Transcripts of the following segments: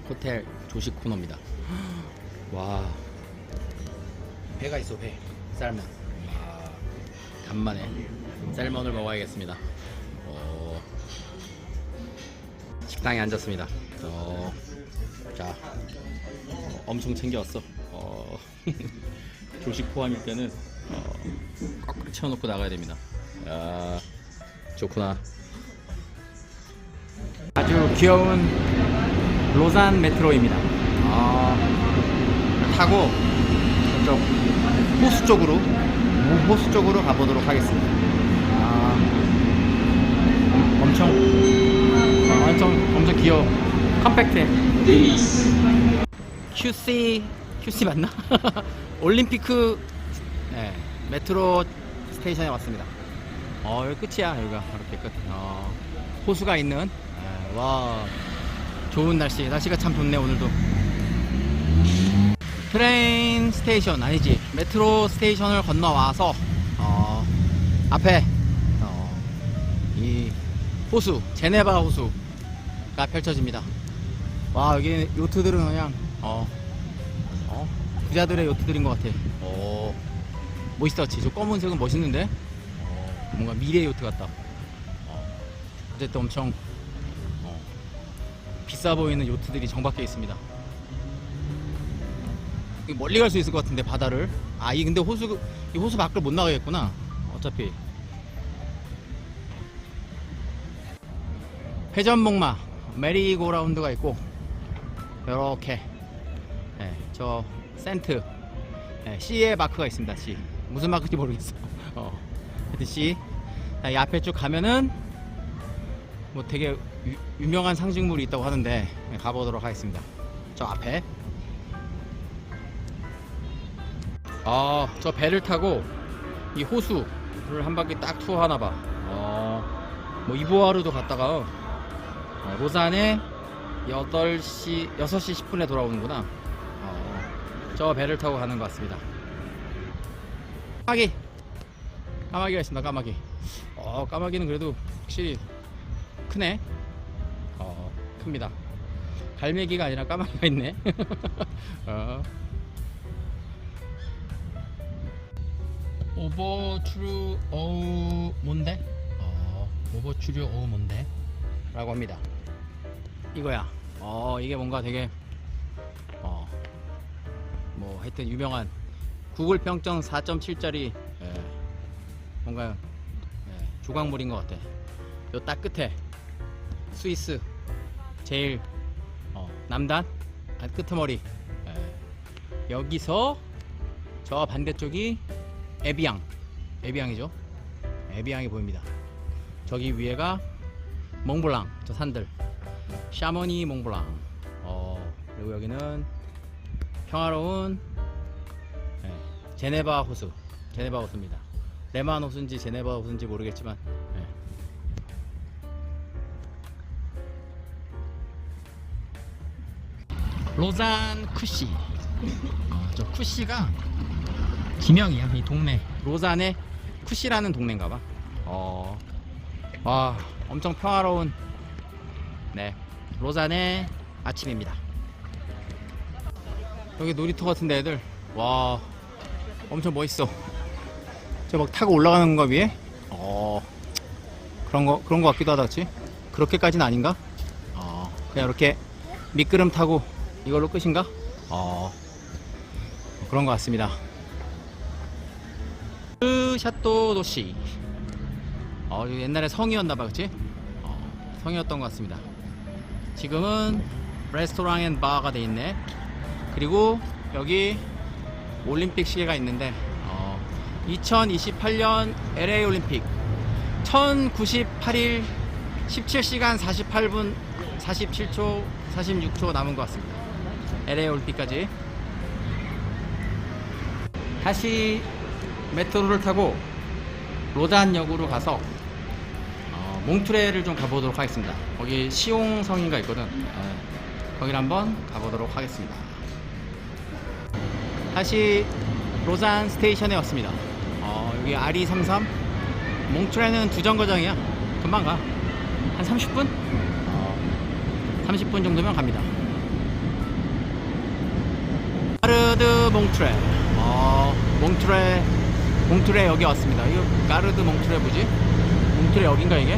호텔 조식 코너입니다. 와, 회가 있어. 회 쌀몬. 간만에 쌀몬을 먹어야겠습니다. 식당에 앉았습니다. 자, 엄청 챙겨왔어. 조식 포함일 때는 꽉꽉 채워놓고 나가야 됩니다. 야, 좋구나. 아주 귀여운 로잔 메트로입니다. 타고 저쪽 호수 쪽으로 가보도록 하겠습니다. 엄청 귀여워. 컴팩트해. QC 맞나? 올림피크 메트로 스테이션에 왔습니다. 여기 끝이야. 여기가 이렇게 끝. 호수가 있는. 와, 좋은 날씨가 참 좋네. 오늘도 트레인 스테이션 아니지, 메트로 스테이션을 건너와서 앞에 이 호수, 제네바 호수가 펼쳐집니다. 와, 여기 요트들은 그냥 부자들의 요트들인 것 같아. 멋있다치. 저 검은색은 멋있는데 뭔가 미래 요트 같다. 어쨌든 엄청 비싸 보이는 요트들이 정박해 있습니다. 멀리 갈 수 있을 것 같은데, 바다를. 근데 이 호수 밖을 못 나가겠구나. 어차피 회전목마 메리고라운드가 있고, 이렇게 저 센트 C의 마크가 있습니다. C 무슨 마크인지 모르겠어. 하여튼 C. 이 앞에 쭉 가면은 뭐 되게 유명한 상징물이 있다고 하는데 가보도록 하겠습니다. 저 앞에 저 배를 타고 이 호수를 한 바퀴 딱 투어하나봐. 뭐 이보아르도 갔다가 로잔에 6시 10분에 돌아오는구나. 저 배를 타고 가는 것 같습니다. 까마귀가 있습니다. 까마귀. 까마귀는 그래도 확실히 크네. 큽니다. 갈매기가 아니라 까마귀가 있네. 오버추르 어우 뭔데? 오버추르 어우 뭔데? 라고 합니다. 이거야. 이게 뭔가 되게 뭐 하여튼 유명한 구글 평점 4.7짜리 뭔가 조각물인 것 같아. 요 딱 끝에 스위스 제일 남단 끄트머리. 여기서 저 반대쪽이 에비앙이죠. 에비앙이 보입니다. 저기 위에가 몽블랑, 저 산들 샤머니 몽블랑. 그리고 여기는 평화로운 제네바 호수입니다. 레만 호수인지 제네바 호수인지 모르겠지만 로잔 쿠시. 저 쿠시가 지명이야. 이 동네 로잔의 쿠시라는 동네인가봐. 와, 엄청 평화로운 로잔의 아침입니다. 여기 놀이터 같은데 애들. 와, 엄청 멋있어. 저 막 타고 올라가는 거 위에 그런 거 같기도 하다. 그치? 그렇게까지는 아닌가? 그냥 이렇게 미끄럼 타고 이걸로 끝인가? 그런 것 같습니다. 샤또 도시. 옛날에 성이었나봐. 그치? 성이었던 것 같습니다. 지금은 레스토랑 앤 바가 돼 있네. 그리고 여기 올림픽 시계가 있는데 2028년 LA 올림픽 1098일 17시간 48분 47초 46초 남은 것 같습니다. LA 올림픽까지. 다시 메트로를 타고 로잔역으로 가서 몽트레를 좀 가보도록 하겠습니다. 거기 시옹성인가 있거든. 거기를 한번 가보도록 하겠습니다. 다시 로잔 스테이션에 왔습니다. 여기 RE33 몽트레는 2정거장이야. 금방 가. 한 30분? 30분 정도면 갑니다. 가르드 몽트레. 몽트레 여기 왔습니다. 이거 가르드 몽트레 뭐지? 몽트레 여긴가 이게?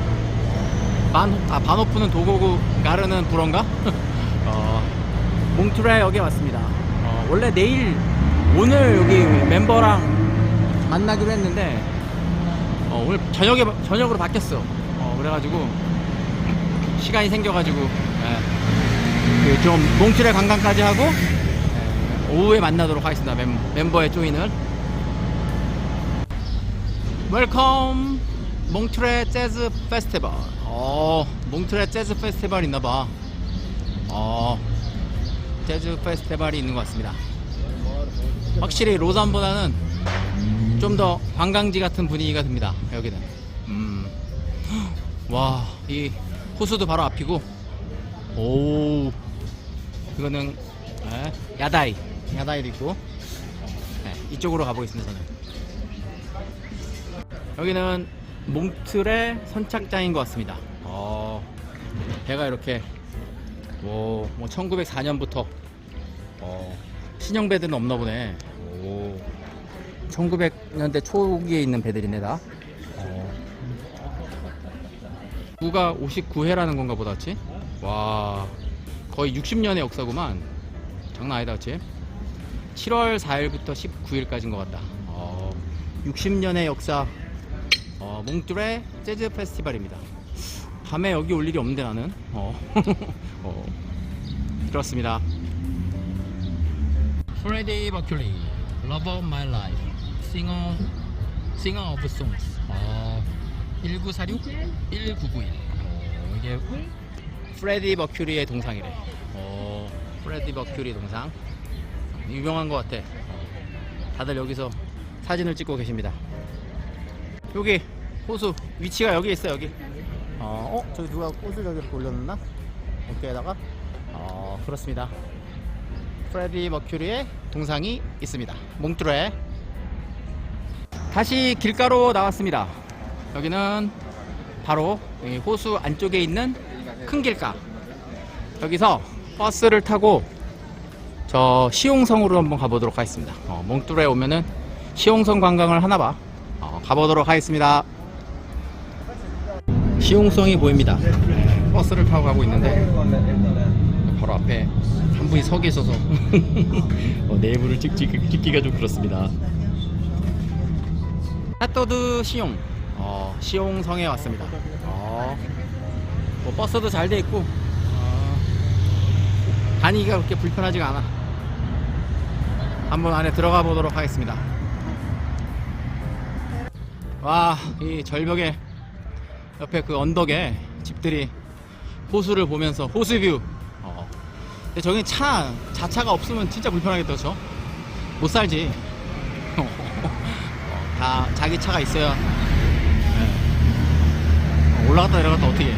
바노프는 도고고 가르는 불어인가? 몽트레 여기 왔습니다. 원래 오늘 여기 멤버랑 만나기로 했는데 오늘 저녁으로 바뀌었어. 그래가지고 시간이 생겨가지고 좀 몽트레 관광까지 하고 오후에 만나도록 하겠습니다. 멤버에 조인을. 웰컴 몽트레 재즈 페스티벌. 몽트레 재즈 페스티벌 있나봐. 재즈 페스티벌이 있는 것 같습니다. 확실히 로산보다는 좀 더 관광지 같은 분위기가 듭니다. 여기는. 와, 이 호수도 바로 앞이고. 오, 이거는 야다이도 있고. 이쪽으로 가보겠습니다. 저는 여기는 몽트레 선착장인 것 같습니다. 배가 이렇게 뭐 1904년부터 신형 배들은 없나 보네. 1900년대 초기에 있는 배들이네 다. 구가 59회라는 건가 보다. 그치? 와, 거의 60년의 역사구만. 장난 아니다. 그치? 7월 4일부터 19일까지인 것 같다. 60년의 역사 몽트레 재즈 페스티벌입니다. 밤에 여기 올 일이 없는데 나는. 그렇습니다. 프레디 머큐리, Love of My Life, Singer of Songs. 1946, 1991. 이게 프레디 머큐리의 동상이래. 프레디 머큐리 동상. 유명한 것 같아. 다들 여기서 사진을 찍고 계십니다. 여기 호수 위치가 여기 있어. 여기. 저기 누가 꽃을 저기 이렇게 올려놨나? 어깨에다가. 그렇습니다. 프레디 머큐리의 동상이 있습니다. 몽트레. 다시 길가로 나왔습니다. 여기는 바로 호수 안쪽에 있는 큰 길가. 여기서 버스를 타고 저 시용성으로 한번 가보도록 하겠습니다. 몽트레에 오면은 시용성 관광을 하나봐. 가보도록 하겠습니다. 시용성이 보입니다. 버스를 타고 가고 있는데 바로 앞에 한 분이 서 계셔서 내부를 찍기가 좀 그렇습니다. 핫도드 시용성에 왔습니다. 버스도 잘 돼 있고 다니기가 그렇게 불편하지가 않아. 한번 안에 들어가 보도록 하겠습니다. 와, 이 절벽에 옆에 그 언덕에 집들이 호수를 보면서 호수뷰. 근데 저기 자차가 없으면 진짜 불편하겠다. 그쵸? 못 살지. 다 자기 차가 있어야. 올라갔다 내려갔다 어떻게 해.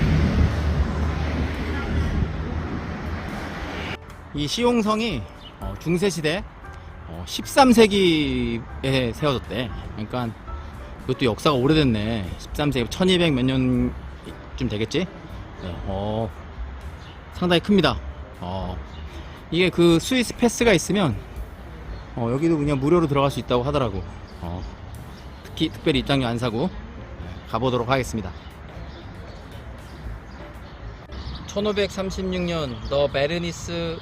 이 시용성이 중세시대 13세기에 세워졌대. 그러니까 그것도 역사가 오래됐네. 13세기 1200 몇 년쯤 되겠지? 네. 상당히 큽니다. 이게 그 스위스 패스가 있으면 여기도 그냥 무료로 들어갈 수 있다고 하더라고. 특별히 입장료 안 사고 가보도록 하겠습니다. 1536년 더 베르니스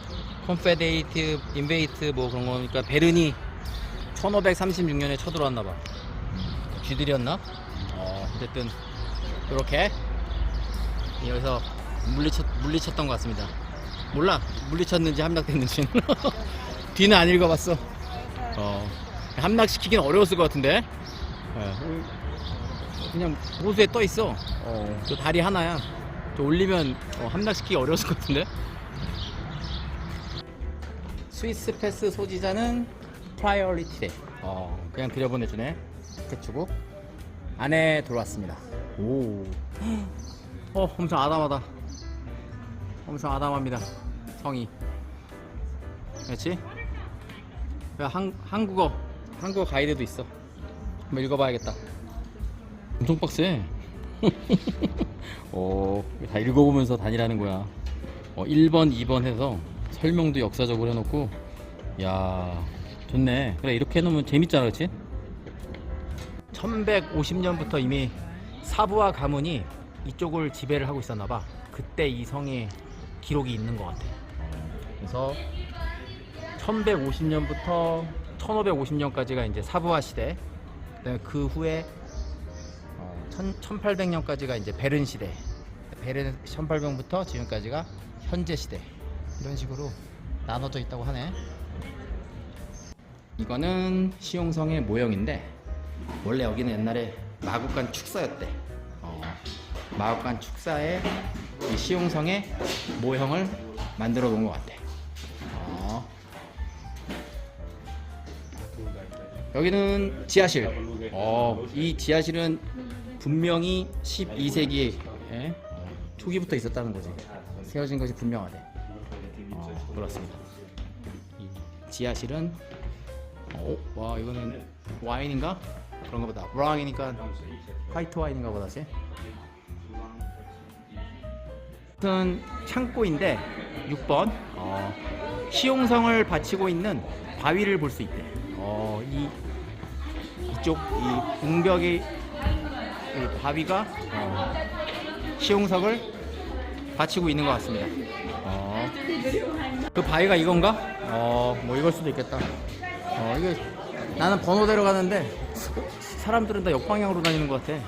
콘페데이트 인베이트 뭐 그런 거니까 베른이 1536년에 쳐들어왔나봐. 쥐들이었나? 어쨌든 이렇게 여기서 물리쳤던 것 같습니다. 몰라 물리쳤는지 함락됐는지는. 뒤는 안 읽어봤어. 함락시키긴 어려웠을 것 같은데. 그냥 호수에 떠 있어. 저 다리 하나야. 저 올리면 함락시키기 어려웠을 것 같은데. 스위스 패스 소지자는 프라이어리티래. 그냥 들여보내주네. 티켓 주고 안에 들어왔습니다. 오. 엄청 아담하다. 엄청 아담합니다. 성이. 그렇지? 한국어 가이드도 있어. 한번 읽어봐야겠다. 엄청 빡세. 다 읽어보면서 다니라는 거야. 1번, 2번 해서 설명도 역사적으로 해놓고 야, 좋네. 그래, 이렇게 해놓으면 재밌잖아, 그치? 1150년부터 이미 사부와 가문이 이쪽을 지배를 하고 있었나봐. 그때 이 성에 기록이 있는 것 같아. 그래서 1150년부터 1550년까지가 이제 사부와 시대, 그다음에 그 후에 1800년까지가 이제 베른 시대, 베른 1800년부터 지금까지가 현재 시대, 이런 식으로 나눠져 있다고 하네. 이거는 시용성의 모형인데, 원래 여기는 옛날에 마국간 축사였대. 마국간 축사에 이 시용성의 모형을 만들어 놓은 것 같아. 여기는 지하실. 이 지하실은 분명히 12세기 초기부터 있었다는 거지. 세워진 것이 분명하대. 그렇습니다. 이 지하실은 와, 이거는 와인인가? 그런가 보다. 브라운이니까 화이트 와인인가 보다지. 같은 창고인데 6번 시용성을 바치고 있는 바위를 볼 수 있대. 이쪽 이 웅벽의 이 바위가 시용석을 바치고 있는 것 같습니다. 그 바위가 이건가? 뭐 이걸 수도 있겠다. 이게 나는 번호대로 가는데 사람들은 다 역방향으로 다니는 것 같아.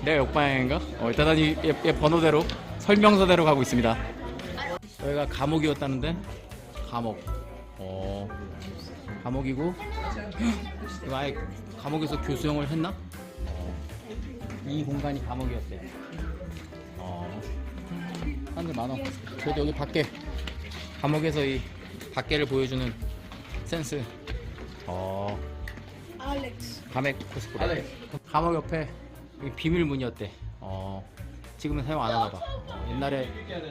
내가 역방향인가? 일단 난 이 번호대로 설명서대로 가고 있습니다. 여기가 감옥이었다는데? 감옥. 감옥이고 이거 아예 감옥에서 교수형을 했나? 이 공간이 감옥이었대. 사람들 많아. 그래도 여기 밖에 감옥에서 이 밖에를 보여주는 센스. 감액 코스프레. 감옥 옆에 비밀문이었대. 지금은 사용 안 하나봐. 옛날에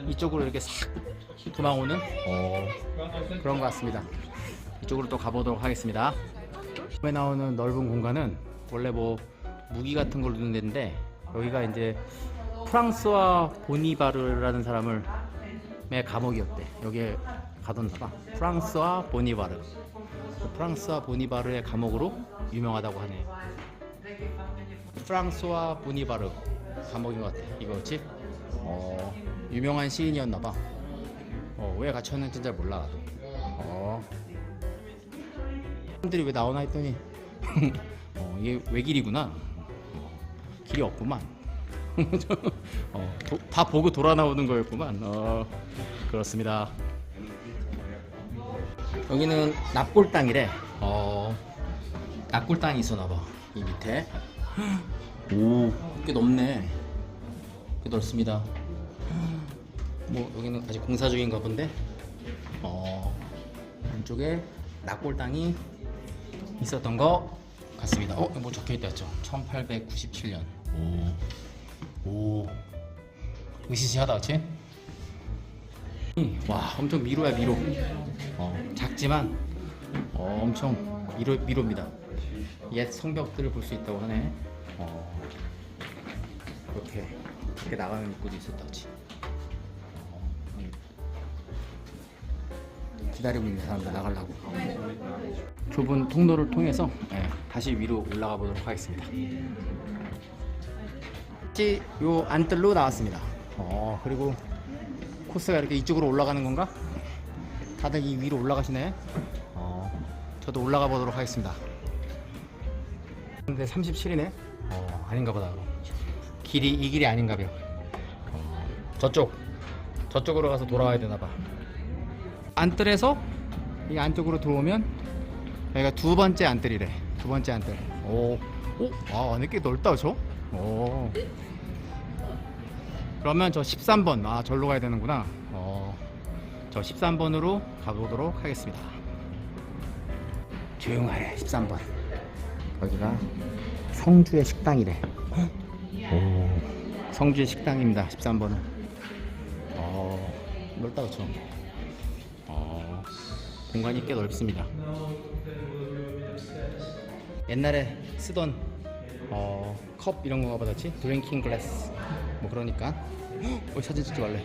이쪽으로 이렇게 싹 도망오는 그런 것 같습니다. 이쪽으로 또 가보도록 하겠습니다. 처음에 나오는 넓은 공간은 원래 뭐 무기 같은 걸 두는 데인데, 여기가 이제 프랑스와 보니바르라는 사람을 의 감옥이었대. 여기에 가뒀나봐. 프랑스와 보니바르. 프랑스와 보니바르의 감옥으로 유명하다고 하네. 프랑스와 보니바르 감옥인 것 같아. 이거지? 유명한 시인이었나봐. 왜 갇혔는지 잘 몰라 나도. 사람들이 왜 나오나 했더니 이게 외길이구나. 길이 없구만. 다 보고 돌아 나오는 거였구만. 그렇습니다. 여기는 납골당이래. 납골당이 있어나봐. 이 밑에. 오, 꽤 넓네. 꽤 넓습니다. 뭐 여기는 아직 공사 중인가 본데. 안쪽에 납골당이 있었던 것 같습니다. 뭐 적혀있다 했죠. 1897년. 오, 으시시하다, 그치? 와, 엄청 미로야, 미로. 작지만 엄청 미로입니다. 옛 성벽들을 볼 수 있다고 하네. 이렇게 나가는 입구도 있었다, 그치? 기다리고 있는 사람들 나가려고. 좁은 통로를 통해서 다시 위로 올라가 보도록 하겠습니다. 다시 요 안뜰로 나왔습니다. 그리고 코스가 이렇게 이쪽으로 올라가는 건가? 다들 이 위로 올라가시네. 저도 올라가 보도록 하겠습니다. 근데 37이네? 아닌가 보다. 이 길이 아닌가 봐요. 저쪽으로 가서 돌아와야 되나봐. 안뜰에서 이 안쪽으로 들어오면 여기가 두 번째 안뜰이래. 두 번째 안뜰. 안에 꽤 넓다, 저? 그러면 저 13번, 절로 가야 되는구나. 저 13번으로 가보도록 하겠습니다. 조용하래. 13번. 여기가 성주의 식당이래. 성주의 식당입니다. 13번은. 넓다, 그쵸? 공간이 꽤 넓습니다. 옛날에 쓰던 컵 이런 건가 보다지? 드링킹 글래스 뭐 그러니까 사진 찍지 말래.